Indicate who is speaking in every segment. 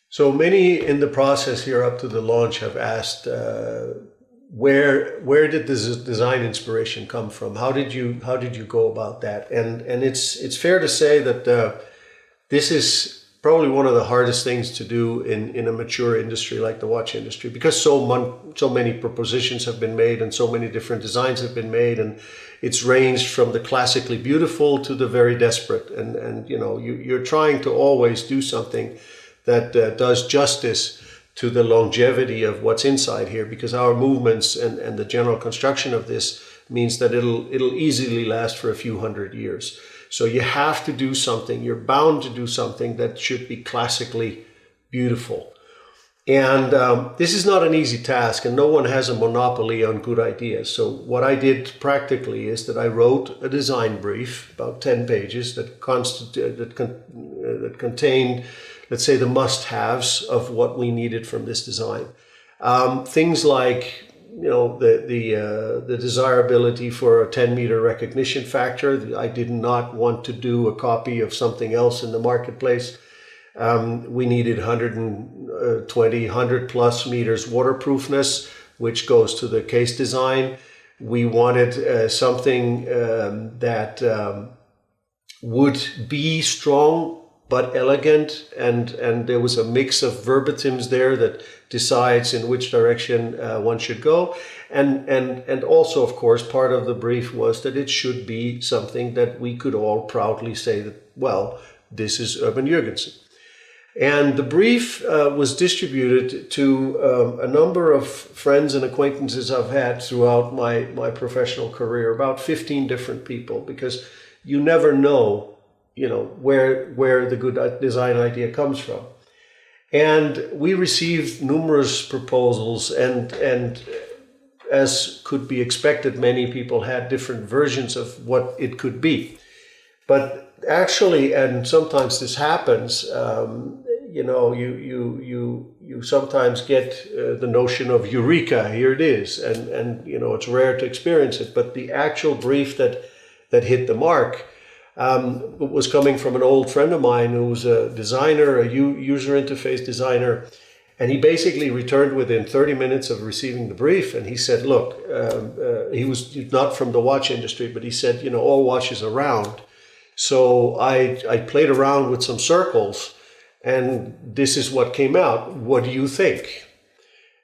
Speaker 1: So many in the process here up to the launch have asked, where did this design inspiration come from? How did you go about that? And it's fair to say that this is probably one of the hardest things to do in a mature industry like the watch industry, because so many propositions have been made and so many different designs have been made, and it's ranged from the classically beautiful to the very desperate. And you're trying to always do something that does justice to the longevity of what's inside here, because our movements and the general construction of this means that it'll easily last for a few hundred years. So you have to do something, you're bound to do something that should be classically beautiful. And this is not an easy task, and no one has a monopoly on good ideas. So what I did practically is that I wrote a design brief, about 10 pages, that contained, let's say, the must-haves of what we needed from this design. Things like, the desirability for a 10-meter recognition factor. I did not want to do a copy of something else in the marketplace. We needed 100 plus meters waterproofness, which goes to the case design. We wanted something that would be strong but elegant, and there was a mix of verbatims there that decides in which direction one should go. And also, of course, part of the brief was that it should be something that we could all proudly say that, well, this is Urban Jürgensen. And the brief was distributed to a number of friends and acquaintances I've had throughout my professional career, about 15 different people, because you never know where the good design idea comes from. And we received numerous proposals, and as could be expected, many people had different versions of what it could be. But actually, and sometimes this happens, you sometimes get the notion of eureka, here it is, and it's rare to experience it. But the actual brief that hit the mark was coming from an old friend of mine who was a designer, a user interface designer, and he basically returned within 30 minutes of receiving the brief, and he said, look, he was not from the watch industry, but he said, all watches are round. So I played around with some circles, and this is what came out. What do you think?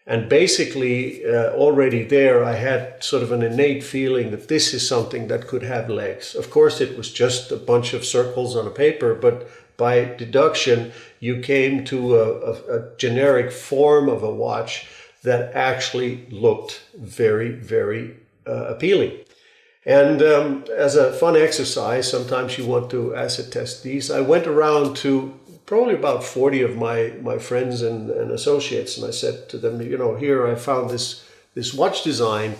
Speaker 1: And basically, already there, I had sort of an innate feeling that this is something that could have legs. Of course, it was just a bunch of circles on a paper, but by deduction, you came to a generic form of a watch that actually looked very, very appealing. And as a fun exercise, sometimes you want to acid test these. I went around to probably about 40 of my friends and associates, and I said to them, here I found this watch design.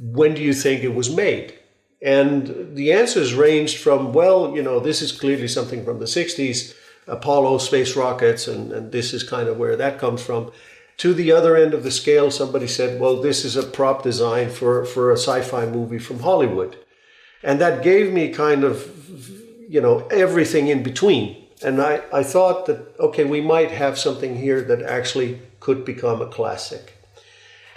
Speaker 1: When do you think it was made? And the answers ranged from, well, this is clearly something from the 60s, Apollo space rockets, and this is kind of where that comes from. To the other end of the scale, somebody said, well, this is a prop design for a sci-fi movie from Hollywood. And that gave me kind of, everything in between. And I thought that, okay, we might have something here that actually could become a classic.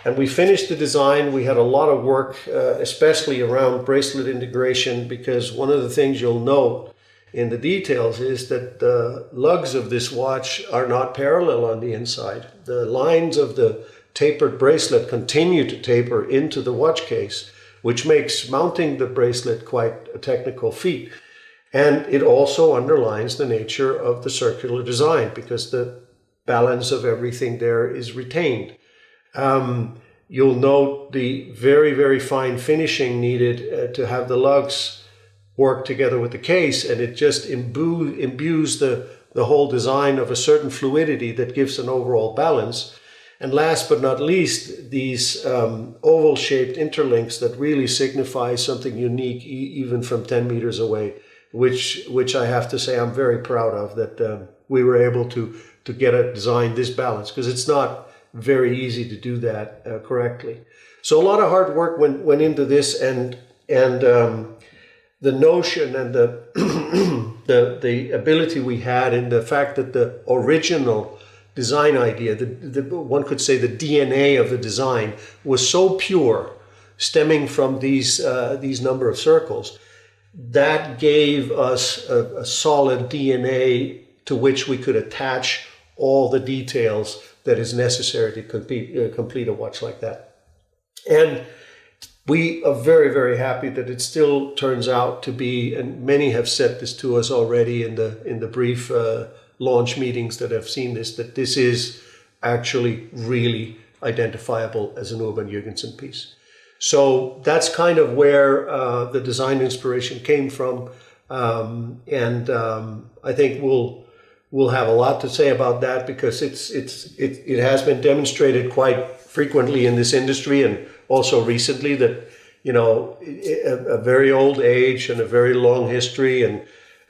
Speaker 1: And we finished the design. We had a lot of work, especially around bracelet integration, because one of the things you'll note in the details is that the lugs of this watch are not parallel on the inside. The lines of the tapered bracelet continue to taper into the watch case, which makes mounting the bracelet quite a technical feat. And it also underlines the nature of the circular design, because the balance of everything there is retained. You'll note the very, very fine finishing needed to have the lugs work together with the case, and it just imbues the whole design of a certain fluidity that gives an overall balance. And last but not least, these oval-shaped interlinks that really signify something unique even from 10 meters away, which I have to say I'm very proud of, that we were able to get a design this balanced, because it's not very easy to do that correctly. So a lot of hard work went into this, and the notion and the ability we had in the fact that the original design idea, one could say the DNA of the design, was so pure, stemming from these number of circles, that gave us a solid DNA to which we could attach all the details that is necessary to complete a watch like that. And we are very, very happy that it still turns out to be, and many have said this to us already in the brief launch meetings that have seen this, that this is actually really identifiable as an Urban Jürgensen piece. So that's kind of where the design inspiration came from, and I think we'll have a lot to say about that, because it has been demonstrated quite frequently in this industry, and also recently, that a very old age and a very long history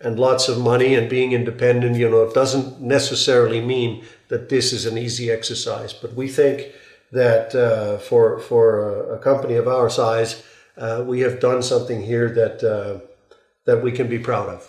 Speaker 1: and lots of money and being independent, it doesn't necessarily mean that this is an easy exercise. But we think that for a company of our size, we have done something here that we can be proud of.